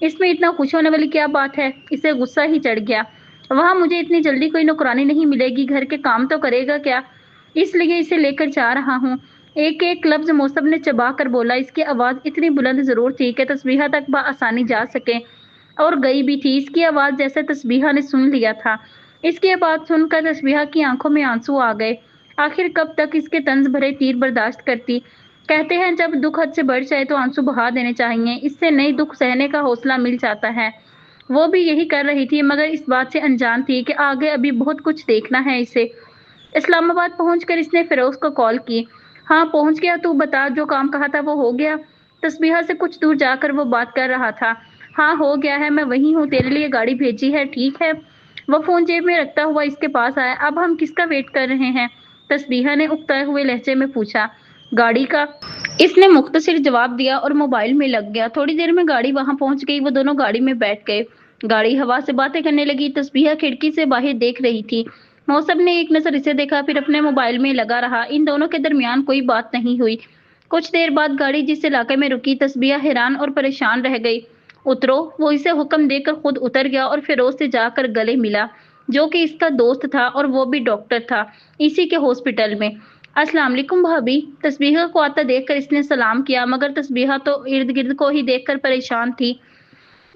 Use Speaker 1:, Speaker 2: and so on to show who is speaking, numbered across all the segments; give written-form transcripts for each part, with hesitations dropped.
Speaker 1: اس میں اتنا خوش ہونے والی کیا بات ہے؟ اسے غصہ ہی چڑھ گیا۔ وہاں مجھے اتنی جلدی کوئی نوکرانی نہیں ملے گی، گھر کے کام تو کرے گا کیا؟ اس لیے اسے لے کر جا رہا ہوں۔ ایک ایک لفظ موصب نے چبا کر بولا۔ اس کی آواز اتنی بلند ضرور تھی کہ تسبیحہ تک بآسانی جا سکے، اور گئی بھی تھی۔ اس کی آواز جیسے تسبیحہ نے سن لیا تھا۔ اس کی بات سن کر تسبیحہ کی آنکھوں میں آنسو آ گئے۔ آخر کب تک اس کے طنز بھرے تیر برداشت کرتی؟ کہتے ہیں جب دکھ حد سے بڑھ جائے تو آنسو بہا دینے چاہیے، اس سے نئی دکھ سہنے کا حوصلہ مل جاتا ہے۔ وہ بھی یہی کر رہی تھی، مگر اس بات سے انجان تھی کہ آگے ابھی بہت کچھ دیکھنا ہے اسے۔ اسلام آباد پہنچ کر اس نے فیروز کو کال کی۔ ہاں پہنچ گیا، تو بتا جو کام کہا تھا وہ ہو گیا؟ تسبیحہ سے کچھ دور جا کر وہ بات کر رہا تھا۔ ہاں ہو گیا ہے، میں وہیں ہوں، تیرے لیے گاڑی بھیجی ہے، ٹھیک ہے؟ وہ فون جیب میں رکھتا ہوا اس کے پاس آیا۔ اب ہم کس کا ویٹ کر رہے ہیں؟ تسبیحہ نے اکتائے ہوئے لہجے میں پوچھا۔ گاڑی کا، اس نے مختصر جواب دیا اور موبائل میں لگ گیا۔ تھوڑی دیر میں گاڑی وہاں پہنچ گئی، وہ دونوں گاڑی میں بیٹھ گئے۔ گاڑی ہوا سے باتیں کرنے لگی۔ تسبیحہ کھڑکی سے باہر دیکھ رہی تھی۔ موصب نے ایک نظر اسے دیکھا، پھر اپنے موبائل میں لگا رہا۔ ان دونوں کے درمیان کوئی بات نہیں ہوئی۔ کچھ دیر بعد گاڑی جس علاقے میں رکی، تسبیحہ حیران اور پریشان رہ گئی۔ اترو، وہ اسے حکم دے کر خود اتر گیا اور فیروز سے جا کر گلے ملا، جو کہ اس کا دوست تھا اور وہ بھی ڈاکٹر تھا اسی کے ہاسپٹل میں۔ السلام علیکم بھابی۔ تسبیحہ کو آتا دیکھ کر اس نے سلام کیا، مگر تسبیحہ تو ارد گرد کو ہی دیکھ کر پریشان تھی۔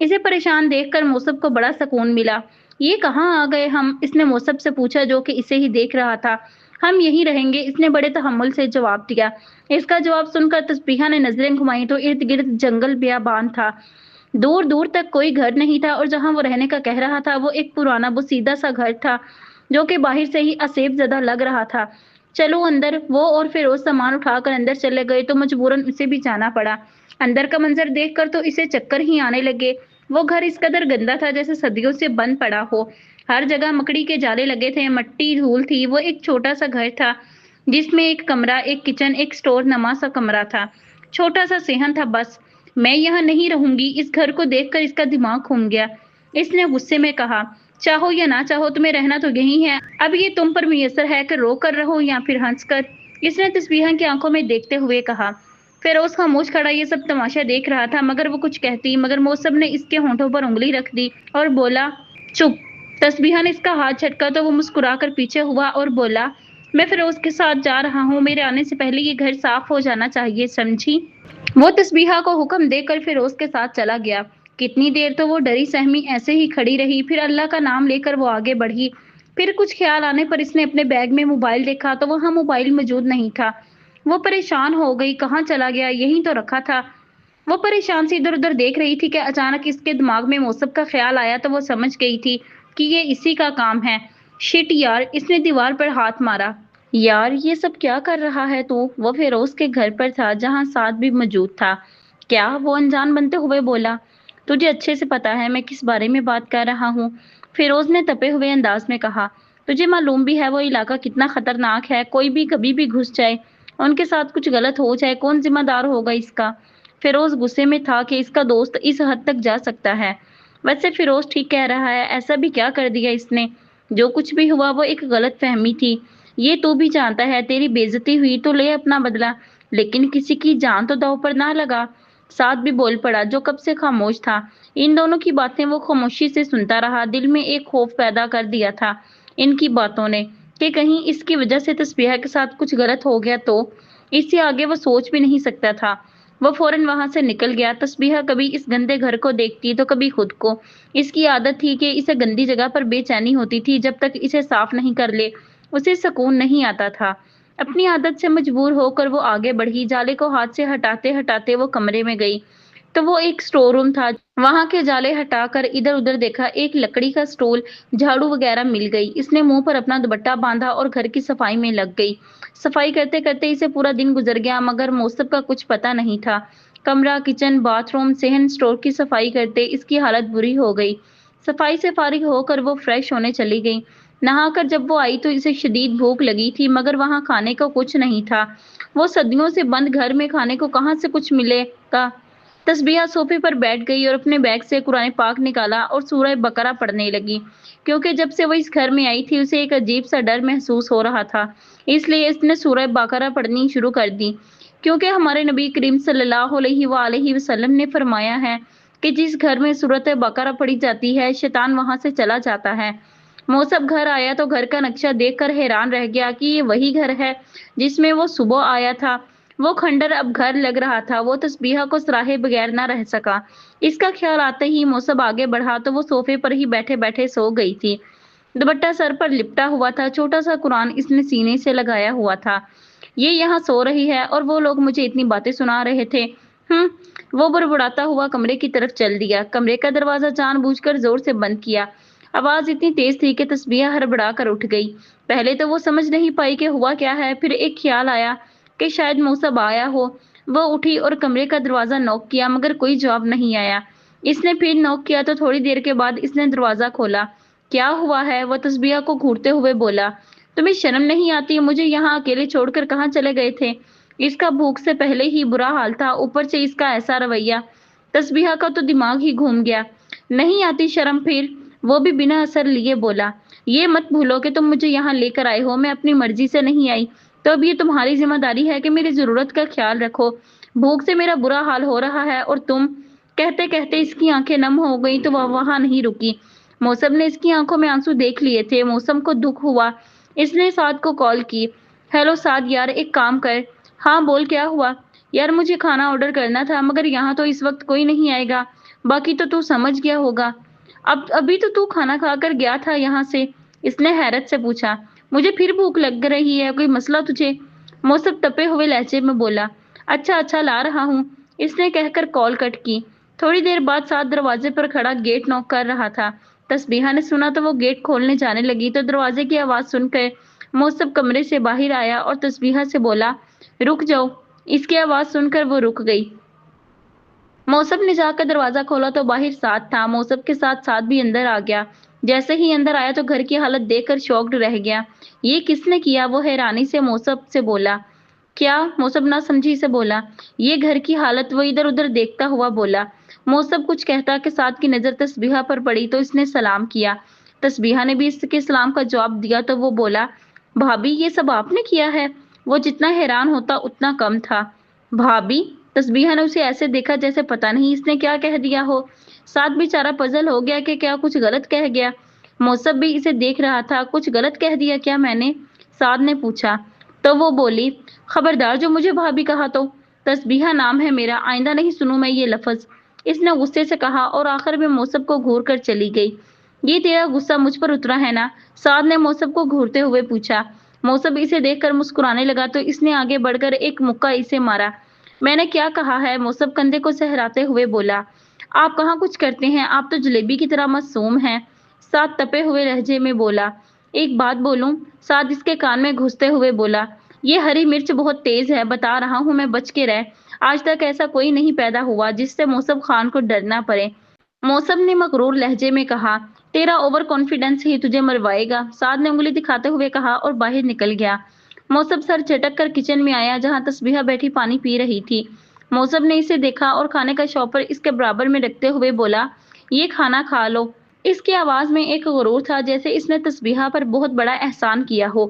Speaker 1: اسے پریشان دیکھ کر موصب کو بڑا سکون ملا۔ یہ کہاں آ گئے ہم؟ اس نے موصب سے پوچھا، جو کہ اسے ہی دیکھ رہا تھا۔ ہم یہیں رہیں گے، اس نے بڑے تحمل سے جواب دیا۔ اس کا جواب سن کر تسبیحہ نے نظریں گھمائیں تو ارد گرد جنگل بیابان تھا۔ دور دور تک کوئی گھر نہیں تھا، اور جہاں وہ رہنے کا کہہ رہا تھا وہ ایک پرانا بوسیدہ سا گھر تھا، جو کہ باہر سے ہی آسیب زدہ لگ رہا تھا۔ چلو اندر۔ وہ اور فیروز سامان اٹھا کر اندر چلے گئے تو مجبوراً اسے بھی جانا پڑا۔ اندر کا منظر دیکھ کر تو اسے چکر ہی آنے لگے۔ وہ گھر اس قدر گندا تھا جیسے صدیوں سے بند پڑا ہو۔ ہر جگہ مکڑی کے جالے لگے تھے، مٹی دھول تھی۔ وہ ایک چھوٹا سا گھر تھا جس میں ایک کمرہ، ایک کچن، ایک سٹور نما سا کمرہ تھا، چھوٹا سا صحن تھا بس۔ میں یہاں نہیں رہوں گی۔ اس گھر کو دیکھ کر اس کا دماغ گھوم گیا۔ اس نے غصے میں کہا، چاہو یا نہ چاہو تمہیں رہنا تو یہی ہے۔ اب یہ تم پر میسر ہے کہ رو کر رہو یا پھر ہنس کر۔ اس نے تسبیحہ کی آنکھوں میں دیکھتے ہوئے کہا۔ فیروز خاموش کھڑا یہ سب تماشا دیکھ رہا تھا، مگر وہ کچھ کہتی، مگر موصب نے اس کے ہونٹوں پر انگلی رکھ دی اور بولا، چپ۔ تسبیحہ نے اس کا ہاتھ جھٹکا تو وہ مسکرا کر پیچھے ہوا اور بولا، میں فیروز کے ساتھ جا رہا ہوں، میرے آنے سے پہلے یہ گھر صاف ہو جانا چاہیے، سمجھی؟ وہ تسبیحہ کو حکم دے کر فیروز کے ساتھ چلا گیا۔ کتنی دیر تو وہ ڈری سہمی ایسے ہی کھڑی رہی، پھر اللہ کا نام لے کر وہ آگے بڑھی۔ پھر کچھ خیال آنے پر اس نے اپنے بیگ میں موبائل دیکھا تو وہاں موبائل موجود نہیں تھا۔ وہ پریشان ہو گئی، کہاں چلا گیا؟ یہیں تو رکھا تھا۔ وہ پریشان سے ادھر ادھر دیکھ رہی تھی کہ اچانک اس کے دماغ میں موصب کا خیال آیا تو وہ سمجھ گئی تھی کہ یہ اسی کا کام ہے۔ شٹ یار، اس نے دیوار پر ہاتھ مارا۔ یار یہ سب کیا کر رہا ہے تو؟ وہ فیروز کے گھر پر تھا جہاں سعد بھی موجود تھا۔ کیا؟ وہ انجان بنتے ہوئے بولا۔ تجھے اچھے سے پتا ہے میں کس بارے میں بات کر رہا ہوں، فیروز نے تپے ہوئے انداز میں کہا۔ تجھے معلوم بھی ہے وہ علاقہ کتنا خطرناک ہے، کوئی بھی کبھی بھی گھس جائے، ان کے ساتھ کچھ غلط ہو جائے، کون ذمہ دار ہوگا اس کا؟ فیروز غصے میں تھا کہ اس کا دوست اس حد تک جا سکتا ہے۔ ویسے فیروز ٹھیک کہہ رہا ہے، ایسا بھی کیا کر دیا اس نے؟ جو کچھ بھی ہوا وہ ایک غلط فہمی تھی، یہ تو بھی جانتا ہے۔ تیری بے عزتی ہوئی تو لے اپنا بدلہ، لیکن کسی کی جان تو داؤ پر نہ لگا۔ سعد بھی بول پڑا، جو کب سے خاموش تھا۔ ان دونوں کی باتیں وہ خاموشی سے سنتا رہا۔ دل میں ایک خوف پیدا کر دیا تھا ان کی باتوں نے کہ کہیں اس کی وجہ سے تسبیحہ کے ساتھ کچھ غلط ہو گیا تو؟ اس سے آگے وہ سوچ بھی نہیں سکتا تھا۔ وہ فوراً وہاں سے نکل گیا۔ تسبیحہ کبھی اس گندے گھر کو دیکھتی تو کبھی خود کو۔ اس کی عادت تھی کہ اسے گندی جگہ پر بے چینی ہوتی تھی، جب تک اسے صاف نہیں کر لے اسے سکون نہیں آتا تھا۔ اپنی عادت سے مجبور ہو کر وہ آگے بڑھی۔ جالے کو ہاتھ سے ہٹاتے ہٹاتے وہ کمرے میں گئی تو وہ ایک سٹور روم تھا۔ وہاں کے جالے ہٹا کر ادھر ادھر دیکھا، ایک لکڑی کا سٹول، جھاڑو وغیرہ مل گئی۔ اس نے منہ پر اپنا دوپٹہ باندھا اور گھر کی صفائی میں لگ گئی۔ صفائی کرتے کرتے اسے پورا دن گزر گیا، مگر موصب کا کچھ پتہ نہیں تھا۔ کمرہ، کچن، باتھ روم، صحن، سٹور کی صفائی کرتے اس کی حالت بری ہو گئی۔ صفائی سے فارغ ہو کر وہ فریش ہونے چلی گئی۔ نہا کر جب وہ آئی تو اسے شدید بھوک لگی تھی، مگر وہاں کھانے کو کچھ نہیں تھا۔ وہ صدیوں سے بند گھر میں کھانے کو کہاں سے کچھ ملے گا؟ تسبیحہ صوفے پر بیٹھ گئی اور اپنے بیگ سے قرآن پاک نکالا اور سورہ بقرہ پڑھنے لگی، کیونکہ جب سے وہ اس گھر میں آئی تھی اسے ایک عجیب سا ڈر محسوس ہو رہا تھا۔ اس لیے اس نے سورہ بقرہ پڑھنی شروع کر دی، کیونکہ ہمارے نبی کریم صلی اللہ علیہ وآلہ وسلم نے فرمایا ہے کہ جس گھر میں سورت بقرہ پڑھی جاتی ہے شیطان وہاں سے چلا جاتا ہے۔ موصب گھر آیا تو گھر کا نقشہ دیکھ کر حیران رہ گیا کہ یہ وہی گھر ہے جس میں وہ صبح آیا تھا۔ وہ کھنڈر اب گھر لگ رہا تھا۔ وہ تسبیحہ کو سراہے بغیر نہ رہ سکا۔ اس کا خیال آتے ہی موصب آگے بڑھا تو وہ صوفے پر ہی بیٹھے بیٹھے سو گئی تھی۔ دوپٹہ سر پر لپٹا ہوا تھا، چھوٹا سا قرآن اس نے سینے سے لگایا ہوا تھا۔ یہ یہاں سو رہی ہے اور وہ لوگ مجھے اتنی باتیں سنا رہے تھے۔ وہ بڑبڑاتا ہوا کمرے کی طرف چل دیا۔ کمرے کا دروازہ جان بوجھ کر زور سے بند کیا۔ آواز اتنی تیز تھی کہ تسبیحہ ہڑبڑا کر اٹھ گئی۔ پہلے تو وہ سمجھ نہیں پائی کہ ہوا کیا ہے، پھر ایک خیال آیا کہ شاید موصب آیا ہو۔ وہ اٹھی اور کمرے کا دروازہ نوک کیا مگر کوئی جواب نہیں آیا۔ اس نے پھر نوک کیا تو تھوڑی دیر کے بعد اس نے دروازہ کھولا۔ کیا ہوا ہے؟ وہ تسبیحہ کو گھورتے ہوئے بولا۔ تمہیں شرم نہیں آتی؟ مجھے یہاں اکیلے چھوڑ کر کہاں چلے گئے تھے؟ اس کا بھوک سے پہلے ہی برا حال تھا، اوپر سے اس کا ایسا رویہ۔ تسبیحہ کا تو دماغ ہی گھوم گیا۔ نہیں آتی شرم پھر؟ وہ بھی بنا اثر لیے بولا۔ یہ مت بھولو کہ تم مجھے یہاں لے کر آئے ہو، میں اپنی مرضی سے نہیں آئی، تو اب یہ تمہاری ذمہ داری ہے کہ میری ضرورت کا خیال رکھو۔ بھوک سے میرا برا حال ہو رہا ہے اور تم… کہتے کہتے اس کی آنکھیں نم ہو گئی تو وہ وہاں نہیں رکی۔ موصب نے اس کی آنکھوں میں آنسو دیکھ لیے تھے۔ موصب کو دکھ ہوا۔ اس نے سعد کو کال کی۔ ہیلو سعد یار، ایک کام کر۔ ہاں بول، کیا ہوا؟ یار مجھے کھانا آرڈر کرنا تھا مگر یہاں تو اس وقت کوئی نہیں آئے گا، باقی تو سمجھ گیا ہوگا۔ ابھی تو کھانا کھا کر گیا تھا یہاں سے؟ اس نے حیرت سے پوچھا۔ مجھے پھر بھوک لگ رہی ہے، کوئی مسئلہ تجھے؟ موصب تپے ہوئے لہجے میں بولا۔ اچھا لا رہا ہوں، اس نے کہہ کر کال کٹ کی۔ تھوڑی دیر بعد سعد دروازے پر کھڑا گیٹ نوک کر رہا تھا۔ تسبیحہ نے سنا تو وہ گیٹ کھولنے جانے لگی تو دروازے کی آواز سن کر موصب کمرے سے باہر آیا اور تسبیحہ سے بولا، رک جاؤ۔ اس کی آواز سن کر وہ رک گئی۔ موصب نے جا کر دروازہ کھولا تو باہر سعد تھا۔ موصب کے ساتھ سعد بھی اندر آ گیا۔ جیسے ہی اندر آیا تو گھر کی حالت دیکھ کر شاکڈ رہ گیا۔ یہ کس نے کیا؟ وہ حیرانی سے موصب سے بولا۔ کیا؟ موصب نہ سمجھی سے بولا۔ یہ گھر کی حالت۔ وہ ادھر ادھر دیکھتا ہوا بولا۔ موصب کچھ کہتا کہ سعد کی نظر تسبیحہ پر پڑی تو اس نے سلام کیا۔ تسبیحہ نے بھی اس کے سلام کا جواب دیا تو وہ بولا، بھابی یہ سب آپ نے کیا ہے؟ وہ جتنا حیران ہوتا اتنا کم تھا۔ بھابی؟ تسبیحہ نے اسے ایسے دیکھا جیسے پتہ نہیں اس نے کیا کہہ دیا ہو۔ سعد بیچارہ پزل ہو گیا کہ کیا کچھ غلط کہہ گیا۔ موصب بھی اسے دیکھ رہا تھا۔ کچھ غلط کہہ دیا کیا میں نے؟ سعد نے پوچھا۔ تو وہ بولی، خبردار جو مجھے بھابی کہا تو۔ تسبیحہ نام ہے میرا، آئندہ نہیں سنوں میں یہ لفظ، اس نے غصے سے کہا اور آخر میں موصب کو گھور کر چلی گئی۔ یہ تیرا غصہ مجھ پر اترا ہے نا؟ سعد نے موصب کو گھورتے ہوئے پوچھا۔ موصب اسے دیکھ کر مسکرانے لگا تو اس نے آگے بڑھ کر ایک مکہ اسے مارا۔ میں نے کیا کہا ہے؟ موصب کندھے کو سہراتے ہوئے بولا۔ آپ کہاں کچھ کرتے ہیں، آپ تو جلیبی کی طرح معصوم ہیں۔ سعد تپے ہوئے لہجے میں بولا۔ ایک بات بولوں؟ سعد اس کے کان میں گھستے ہوئے بولا۔ یہ ہری مرچ بہت تیز ہے، بتا رہا ہوں میں، بچ کے رہ۔ آج تک ایسا کوئی نہیں پیدا ہوا جس سے موصب خان کو ڈرنا پڑے۔ موصب نے مغرور لہجے میں کہا، تیرا اوور کانفیڈنس ہی تجھے مروائے گا، سعد نے انگلی دکھاتے ہوئے کہا اور باہر نکل گیا۔ موصب سر جھٹک کر کچن میں آیا جہاں تسبیحہ بیٹھی پانی پی رہی تھی۔ موصب نے اسے دیکھا اور کھانے کا شاپر اس کے برابر میں رکھتے ہوئے بولا، یہ کھانا کھا لو۔ اس کی آواز میں ایک غرور تھا جیسے اس نے تسبیحہ پر بہت بڑا احسان کیا ہو۔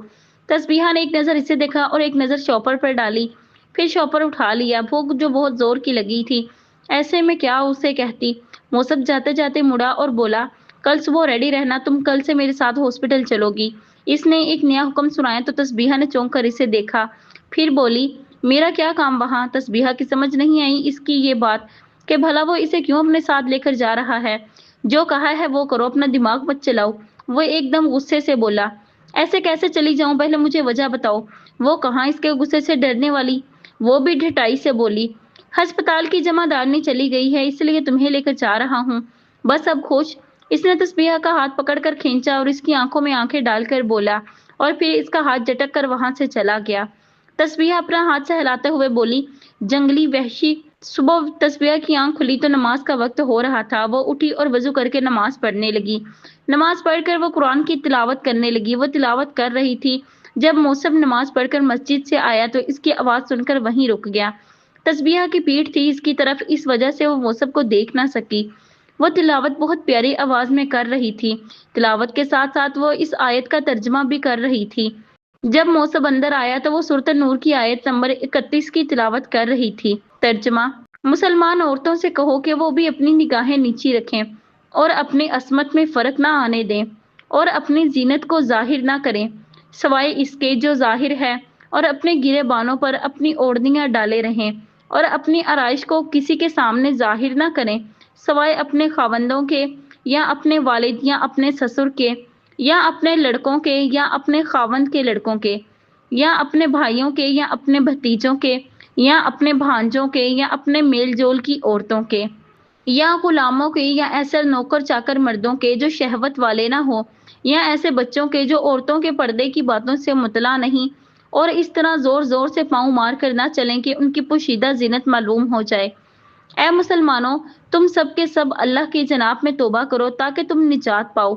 Speaker 1: تسبیحہ نے ایک نظر اسے دیکھا اور ایک نظر شاپر پر ڈالی، پھر شاپر اٹھا لیا۔ بھوک جو بہت زور کی لگی تھی، ایسے میں کیا اسے کہتی۔ موصب جاتے جاتے مڑا اور بولا، کل صبح ریڈی رہنا، تم کل سے میرے ساتھ ہاسپٹل چلو گی۔ اس نے ایک نیا حکم سنایا تو تسبیحہ نے چونک کر اسے دیکھا، پھر بولی، میرا کیا کام وہاں؟ تسبیحہ کی سمجھ نہیں آئی اس کی یہ بات کہ بھلا وہ اسے کیوں اپنے ساتھ لے کر جا رہا ہے۔ جو کہا ہے وہ کرو، اپنا دماغ مت چلاؤ۔ وہ ایک دم غصے سے بولا۔ ایسے کیسے چلی جاؤں؟ پہلے مجھے وجہ بتاؤ۔ وہ کہاں اس کے غصے سے ڈرنے والی، وہ بھی ڈھٹائی سے بولی، ہسپتال کی جمع دارنی چلی گئی ہے اس لیے تمہیں لے کر جا رہا ہوں، بس اب خوش۔ اس نے تسبیحہ کا ہاتھ پکڑ کر کھینچا اور اس کی آنکھوں میں آنکھیں ڈال کر بولا اور پھر اس کا ہاتھ جھٹک کر وہاں سے چلا گیا۔ تسبیحہ اپنا ہاتھ سہلاتے ہوئے بولی، جنگلی وحشی۔ صبح تسبیحہ کی آنکھ کھلی تو نماز کا وقت ہو رہا تھا۔ وہ اٹھی اور وضو کر کے نماز پڑھنے لگی۔ نماز پڑھ کر وہ قرآن کی تلاوت کرنے لگی۔ وہ تلاوت کر رہی تھی جب موصب نماز پڑھ کر مسجد سے آیا تو اس کی آواز سن کر وہیں رک گیا۔ تسبیحہ کی پیٹھ تھی اس کی طرف، اس وجہ سے وہ موصب کو دیکھ نہ سکی۔ وہ تلاوت بہت پیاری آواز میں کر رہی تھی۔ تلاوت کے ساتھ ساتھ وہ اس آیت کا ترجمہ بھی کر رہی تھی۔ جب موصب اندر آیا تو وہ سورۃ النور کی آیت نمبر 31 کی تلاوت کر رہی تھی۔ ترجمہ۔ مسلمان عورتوں سے کہو کہ وہ بھی اپنی نگاہیں نیچی رکھیں اور اپنی عصمت میں فرق نہ آنے دیں اور اپنی زینت کو ظاہر نہ کریں سوائے اس کے جو ظاہر ہے، اور اپنے گرے بانوں پر اپنی اوڑھنیاں ڈالے رہیں اور اپنی آرائش کو کسی کے سامنے ظاہر نہ کریں سوائے اپنے خاوندوں کے یا اپنے والد یا اپنے سسر کے یا اپنے لڑکوں کے یا اپنے خاوند کے لڑکوں کے یا اپنے بھائیوں کے یا اپنے بھتیجوں کے یا اپنے بھانجوں کے یا اپنے میل جول کی عورتوں کے یا غلاموں کے یا ایسے نوکر چاکر مردوں کے جو شہوت والے نہ ہو یا ایسے بچوں کے جو عورتوں کے پردے کی باتوں سے مطلع نہیں اور اس طرح زور زور سے پاؤں مار کر نہ چلیں کہ ان کی پوشیدہ زینت معلوم ہو جائے۔ اے مسلمانوں، تم سب کے سب اللہ کی جناب میں توبہ کرو تاکہ تم نجات پاؤ۔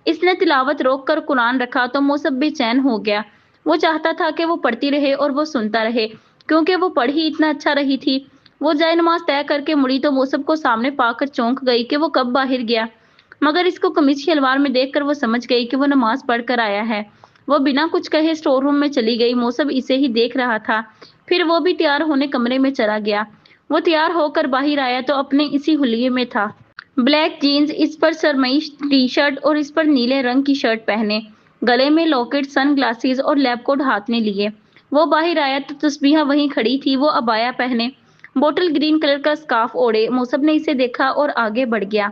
Speaker 1: اس نے تلاوت روک کر قرآن رکھا تو موسب بے چین ہو گیا۔ وہ چاہتا تھا کہ وہ پڑھتی رہے اور وہ سنتا رہے کیونکہ وہ پڑھ ہی اتنا اچھا رہی تھی۔ وہ جائے نماز طے کر کے مڑی تو موسب کو سامنے پا کر چونک گئی کہ وہ کب باہر گیا، مگر اس کو قمیص شلوار میں دیکھ کر وہ سمجھ گئی کہ وہ نماز پڑھ کر آیا ہے۔ وہ بنا کچھ کہے اسٹور روم میں چلی گئی۔ موسب اسے ہی دیکھ رہا تھا۔ پھر وہ بھی تیار ہونے کمرے میں چلا گیا۔ وہ تیار ہو کر باہر آیا تو اپنے اسی حلیے میں تھا۔ بلیک جینز، اس پر سرمئی ٹی شرٹ اور اس پر نیلے رنگ کی شرٹ پہنے، گلے میں لاکٹ، سن گلاسز اور لیب کوٹ ہاتھ میں لیے۔ وہ باہر آیا تو تسبیحہ وہیں کھڑی تھی۔ وہ عبایا پہنے، بوٹل گرین کلر کا اسکارف اوڑھے۔ موسب نے اسے دیکھا اور آگے بڑھ گیا۔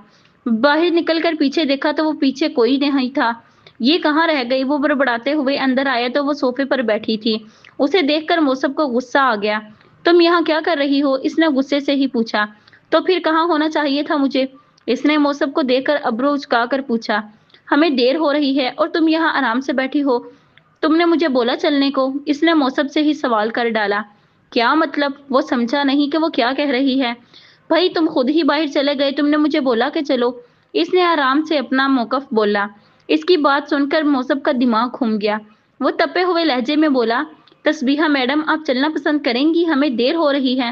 Speaker 1: باہر نکل کر پیچھے دیکھا تو وہ پیچھے کوئی نہیں تھا۔ یہ کہاں رہ گئی؟ وہ بڑبڑاتے ہوئے اندر آیا تو وہ صوفے پر بیٹھی تھی۔ اسے دیکھ کر موسب کو غصہ آ گیا۔ تم یہاں کیا کر رہی ہو؟ اس نے غصے سے ہی پوچھا۔ تو پھر کہاں ہونا چاہیے تھا مجھے؟ اس نے موسب کو دیکھ کر ابرو اچکا کر پوچھا۔ ہمیں دیر ہو رہی ہے اور تم یہاں آرام سے بیٹھی ہو۔ تم نے مجھے بولا چلنے کو؟ اس نے موسب سے ہی سوال کر ڈالا۔ کیا مطلب؟ وہ سمجھا نہیں کہ وہ کیا کہہ رہی ہے۔ بھائی تم خود ہی باہر چلے گئے، تم نے مجھے بولا کہ چلو۔ اس نے آرام سے اپنا موقف بولا۔ اس کی بات سن کر موسب کا دماغ گھوم گیا۔ وہ تپے ہوئے لہجے میں بولا، تسبیحہ میڈم آپ چلنا پسند کریں گی؟ ہمیں دیر ہو رہی ہے۔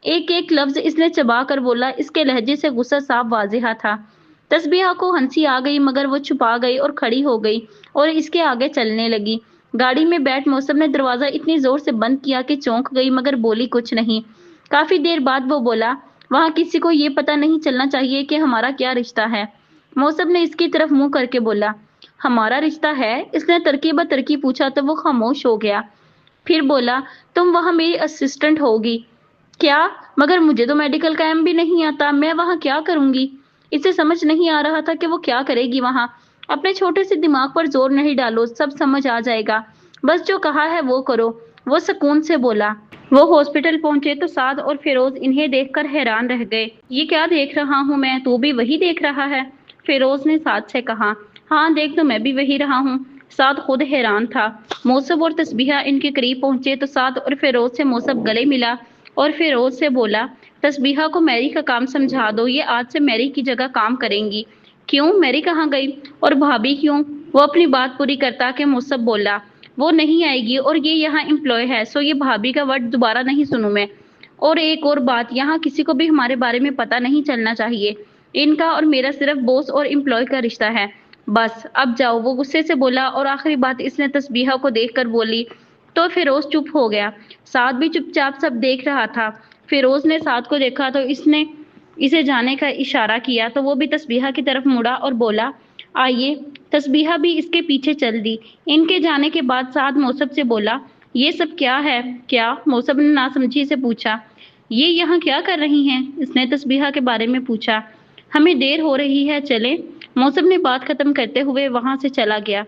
Speaker 1: ایک ایک لفظ اس نے چبا کر بولا۔ اس کے لہجے سے غصہ صاف واضح تھا۔ تسبیحہ کو ہنسی آ گئی مگر وہ چھپا گئی اور کھڑی ہو گئی اور اس کے آگے چلنے لگی۔ گاڑی میں بیٹھ موسب نے دروازہ اتنی زور سے بند کیا کہ چونک گئی مگر بولی کچھ نہیں۔ کافی دیر بعد وہ بولا، وہاں کسی کو یہ پتہ نہیں چلنا چاہیے کہ ہمارا کیا رشتہ ہے۔ موسب نے اس کی طرف منہ کر کے بولا، ہمارا رشتہ ہے؟ اس نے ترکی بہ ترکی پوچھا تو وہ خاموش ہو گیا۔ پھر بولا، تم وہاں میری اسسٹنٹ ہوگی۔ کیا؟ مگر مجھے تو میڈیکل کا ایم بھی نہیں آتا، میں وہاں کیا کروں گی؟ اسے سمجھ نہیں آ رہا تھا کہ وہ کیا کرے گی وہاں۔ اپنے چھوٹے سے دماغ پر زور نہیں ڈالو، سب سمجھ آ جائے گا۔ بس جو کہا ہے وہ کرو، وہ سکون سے بولا۔ وہ ہاسپٹل پہنچے تو سعد اور فیروز انہیں دیکھ کر حیران رہ گئے۔ یہ کیا دیکھ رہا ہوں میں؟ تو بھی وہی دیکھ رہا ہے؟ فیروز نے سعد سے کہا۔ ہاں دیکھ تو میں بھی وہی رہا ہوں۔ سعد خود حیران تھا۔ موسب اور تسبیحہ ان کے قریب پہنچے تو سعد اور فیروز سے موسب گلے ملا اور فیروز سے بولا، تسبیحہ کو میری کا کام سمجھا دو، یہ آج سے میری کی جگہ کام کریں گی۔ کیوں؟ میری کہاں گئی؟ اور بھابھی کیوں؟ وہ اپنی بات پوری کرتا کہ موسب بولا، وہ نہیں آئے گی اور یہ یہاں امپلائی ہے، سو یہ بھابھی کا ورڈ دوبارہ نہیں سنوں میں۔ اور ایک اور بات، یہاں کسی کو بھی ہمارے بارے میں پتہ نہیں چلنا چاہیے۔ ان کا اور میرا صرف باس اور امپلائی کا رشتہ ہے۔ بس اب جاؤ، وہ غصے سے بولا اور آخری بات اس نے تسبیحہ کو دیکھ کر بولی تو فیروز چپ ہو گیا۔ سعد بھی چپ چاپ سب دیکھ رہا تھا۔ فیروز نے سعد کو دیکھا تو اس نے اسے جانے کا اشارہ کیا تو وہ بھی تسبیحہ کی طرف مڑا اور بولا، آئیے۔ تسبیحہ بھی اس کے پیچھے چل دی۔ ان کے جانے کے بعد سعد موسب سے بولا، یہ سب کیا ہے؟ کیا؟ موسب نے ناسمجھی سے پوچھا۔ یہ یہاں کیا کر رہی ہیں؟ اس نے تسبیحہ کے بارے میں پوچھا۔ ہمیں دیر ہو رہی ہے، چلیں۔ موسب نے بات ختم کرتے ہوئے وہاں سے چلا گیا۔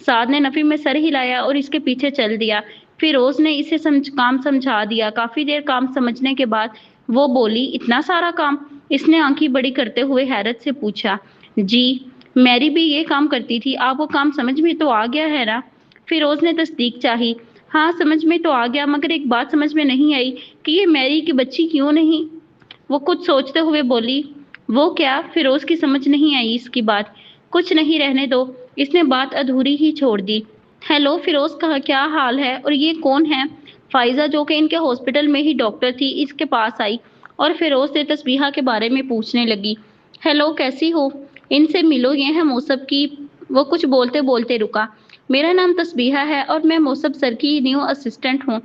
Speaker 1: سعد نے نفی میں سر ہلایا اور اس کے پیچھے چل دیا۔ فیروز نے اسے کام سمجھا دیا۔ کافی دیر کام سمجھنے کے بعد وہ بولی، اتنا سارا کام؟ اس نے آنکھیں بڑی کرتے ہوئے حیرت سے پوچھا۔ جی، میری بھی یہ کام کرتی تھی۔ آپ کو کام سمجھ میں تو آ گیا ہے نا؟ فیروز نے تصدیق چاہی۔ ہاں سمجھ میں تو آ گیا، مگر ایک بات سمجھ میں نہیں آئی کہ یہ میری کی بچی کیوں نہیں؟ وہ کچھ سوچتے ہوئے بولی۔ وہ کیا؟ فیروز کی سمجھ نہیں آئی اس کی بات۔ کچھ نہیں، رہنے دو۔ اس نے بات ادھوری ہی چھوڑ دی۔ ہیلو، فیروز کہا، کیا حال ہے؟ اور یہ کون ہے؟ فائزہ جو کہ ان کے ہاسپٹل میں ہی ڈاکٹر تھی، اس کے پاس آئی اور فیروز سے تسبیحہ کے بارے میں پوچھنے لگی۔ ہیلو، کیسی ہو؟ ان سے ملو، یہ ہے موسب کی۔ وہ کچھ بولتے بولتے رکا۔ میرا نام تسبیحہ ہے اور میں موسب سر کی نیو اسسٹنٹ ہوں۔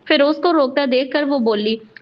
Speaker 1: فیروز کو روکتا دیکھ کر وہ بولی،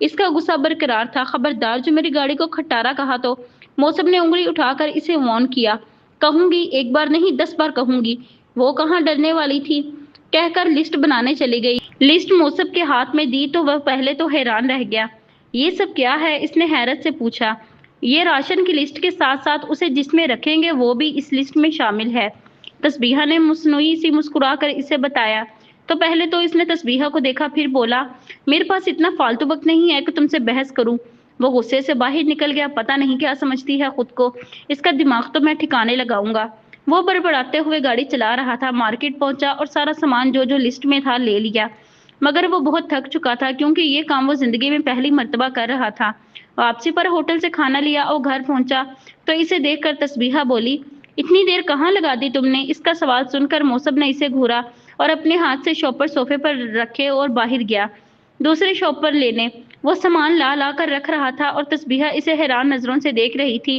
Speaker 1: اس کا غصہ برقرار تھا۔ خبردار جو میری گاڑی کو کھٹارا کہا تو موصب نے انگلی اٹھا کر اسے وارن کیا۔ کہوں گی، ایک بار نہیں 10 بار کہوں گی۔ وہ کہاں ڈرنے والی تھی، کہہ کر لسٹ بنانے چلی گئی۔ لسٹ موصب کے ہاتھ میں دی تو وہ پہلے تو حیران رہ گیا۔ یہ سب کیا ہے؟ اس نے حیرت سے پوچھا۔ یہ راشن کی لسٹ کے ساتھ ساتھ اسے جس میں رکھیں گے وہ بھی اس لسٹ میں شامل ہے، تسبیحہ نے مصنوعی سی مسکرا کر اسے بتایا۔ تو پہلے تو اس نے تسبیحہ کو دیکھا، پھر بولا، میرے پاس اتنا فالتو وقت نہیں ہے کہ تم سے بحث کروں۔ وہ غصے سے باہر نکل گیا۔ پتہ نہیں کیا سمجھتی ہے خود کو، اس کا دماغ تو میں ٹھکانے لگاؤں گا۔ وہ بڑبڑاتے ہوئے گاڑی چلا رہا تھا۔ مارکیٹ پہنچا اور سارا سامان جو لسٹ میں تھا لے لیا، مگر وہ بہت تھک چکا تھا کیونکہ یہ کام وہ زندگی میں پہلی مرتبہ کر رہا تھا۔ واپسی پر ہوٹل سے کھانا لیا اور گھر پہنچا تو اسے دیکھ کر تسبیحہ بولی، اتنی دیر کہاں لگا دی تم نے؟ اس کا سوال سن کر موصب نے اسے گھورا اور اپنے ہاتھ سے شاپر صوفے پر رکھے اور باہر گیا دوسرے شاپر لینے۔ وہ سامان لا لا کر رکھ رہا تھا اور تسبیحہ اسے حیران نظروں سے دیکھ رہی تھی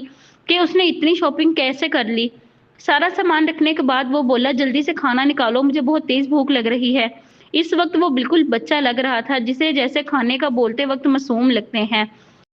Speaker 1: کہ اس نے اتنی شاپنگ کیسے کر لی۔ سارا سامان رکھنے کے بعد وہ بولا، جلدی سے کھانا نکالو، مجھے بہت تیز بھوک لگ رہی ہے۔ اس وقت وہ بالکل بچہ لگ رہا تھا جسے جیسے کھانے کا بولتے وقت معصوم لگتے ہیں،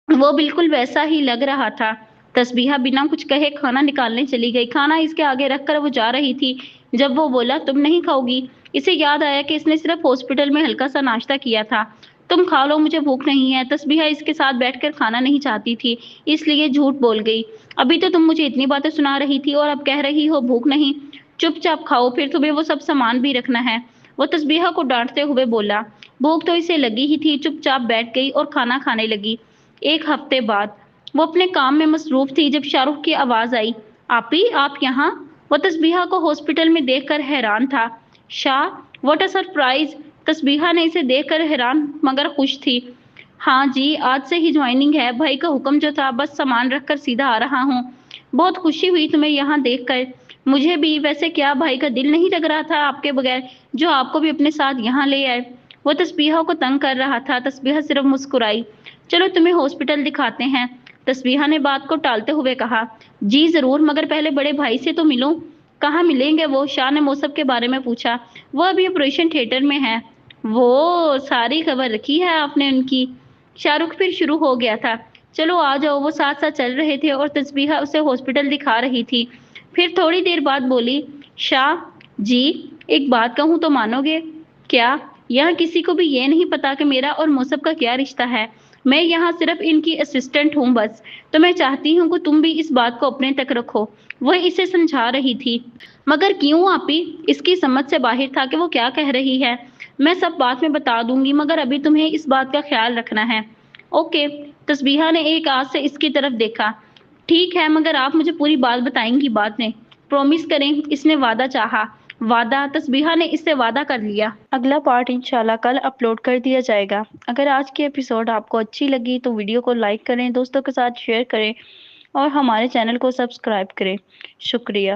Speaker 1: وہ بالکل ویسا ہی لگ رہا تھا۔ تسبیحہ بنا کچھ کہے کھانا نکالنے چلی گئی۔ کھانا اس کے آگے رکھ کر وہ جا رہی تھی جب وہ بولا، تم نہیں کھاؤ گی؟ اسے یاد آیا کہ اس نے صرف ہاسپٹل میں ہلکا سا ناشتہ کیا تھا۔ تم کھا لو، مجھے بھوک نہیں ہے۔ تسبیحہ اس کے ساتھ بیٹھ کر کھانا نہیں چاہتی تھی، اس لیے جھوٹ بول گئی۔ ابھی تو تم مجھے اتنی باتیں سنا رہی تھی اور اب کہہ رہی ہو بھوک نہیں؟ چپ چاپ کھاؤ، پھر تمہیں وہ سب سامان بھی رکھنا ہے۔ وہ تسبیحہ کو ڈانٹتے ہوئے بولا۔ بھوک تو اسے لگی ہی تھی، چپ چاپ بیٹھ گئی اور کھانا کھانے لگی۔ ایک ہفتے بعد وہ اپنے کام میں مصروف تھی جب شاہ رخ کی آواز آئی، آپی آپ یہاں؟ وہ تسبیحہ کو ہاسپٹل میں دیکھ کر حیران تھا۔ شاہ، واٹ اے سرپرائز! تسبیحہ نے اسے دیکھ کر حیران مگر خوش تھی۔ ہاں جی، آج سے ہی جوائننگ ہے۔ بھائی کا حکم جو تھا، بس سامان رکھ کر سیدھا آ رہا ہوں۔ بہت خوشی ہوئی تمہیں یہاں دیکھ کر۔ مجھے بھی۔ ویسے کیا بھائی کا دل نہیں لگ رہا تھا آپ کے بغیر، جو آپ کو بھی اپنے ساتھ یہاں لے آئے؟ وہ تسبیحہ کو تنگ کر رہا تھا۔ تسبیحہ صرف مسکرائی۔ چلو تمہیں ہاسپٹل دکھاتے ہیں، تسبیحہ نے بات کو ٹالتے ہوئے کہا۔ جی ضرور، مگر پہلے بڑے بھائی سے تو ملوں۔ کہاں ملیں گے وہ؟ شاہ نے موصب کے بارے میں پوچھا۔ وہ ابھی آپریشن تھیٹر میں ہے۔ وہ ساری خبر رکھی ہے آپ نے ان کی؟ شاہ رخ پھر شروع ہو گیا تھا۔ چلو آ جاؤ۔ وہ ساتھ ساتھ چل رہے تھے اور تسبیحہ اسے ہاسپٹل دکھا رہی تھی۔ پھر تھوڑی دیر بعد بولی، شاہ جی ایک بات کہوں تو مانو گے؟ کیا؟ یہاں کسی کو بھی یہ نہیں پتا کہ میرا اور موصب کا کیا رشتہ ہے۔ میں یہاں صرف ان کی اسسٹنٹ ہوں بس، تو میں چاہتی ہوں کہ تم بھی اس بات کو اپنے تک رکھو۔ وہ اسے سمجھا رہی تھی۔ مگر کیوں آپی؟ اس کی سمجھ سے باہر تھا کہ وہ کیا کہہ رہی ہے۔ میں سب بات میں بتا دوں گی، مگر ابھی تمہیں اس بات کا خیال رکھنا ہے۔ اوکے۔ تسبیحہ نے ایک آس سے اس کی طرف دیکھا۔ ٹھیک ہے، مگر آپ مجھے پوری بات بتائیں گی بعد میں، پرومس کریں۔ اس نے وعدہ چاہا۔ وعدہ؟ تسبیحہ نے اس سے وعدہ کر لیا۔ اگلا پارٹ انشاءاللہ کل اپلوڈ کر دیا جائے گا۔ اگر آج کی ایپیسوڈ آپ کو اچھی لگی تو ویڈیو کو لائک کریں، دوستوں کے ساتھ شیئر کریں اور ہمارے چینل کو سبسکرائب کریں۔ شکریہ۔